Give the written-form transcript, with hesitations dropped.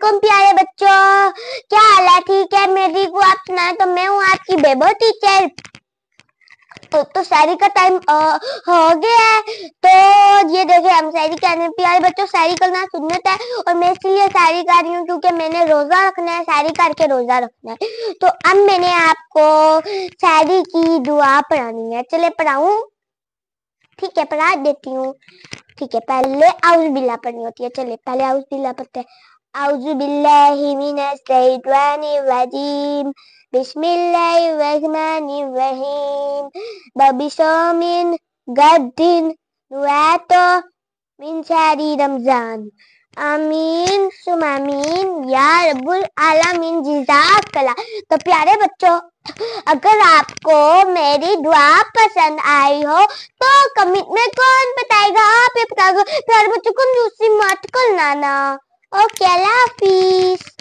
علیکم پیارے بچوں، کیا حال ہے؟ ٹھیک ہے؟ میری کو آپ سنائیں تو میں ہوں آپ کی بیبو ٹیچر۔ تو سحری کا ٹائم ہو گیا ہے، تو یہ دیکھیں ہم سحری کرنے پیارے بچوں، سحری کرنا سنت ہے اور میں اس لیے سحری کر رہی ہوں کیونکہ میں نے روزہ رکھنا ہے، سحری کر کے روزہ رکھنا ہے۔ تو اب میں نے آپ کو سحری کی دعا پڑھانی ہے، چلے پڑھاؤں؟ ٹھیک ہے پڑھا دیتی ہوں۔ ٹھیک ہے، پہلے اعوذ باللہ پڑھنی ہوتی ہے، چلے پہلے اعوذ باللہ پڑھتے ہیں۔ اعوذ باللہ من الشیطان الرجیم، بسم اللہ الرحمن الرحیم، ببسومن گدن نواتو من شہر رمضان، آمین ثم آمین یا رب العالمین، جزاک اللہ۔ تو پیارے بچوں، اگر آپ کو میری دعا پسند آئی ہو تو کمنٹ میں کون بتائے گا؟ آپ یہ بتائے گا۔ پیارے بچوں کو دوسری مت کرنا نا۔ اوکے، اللہ حافظ۔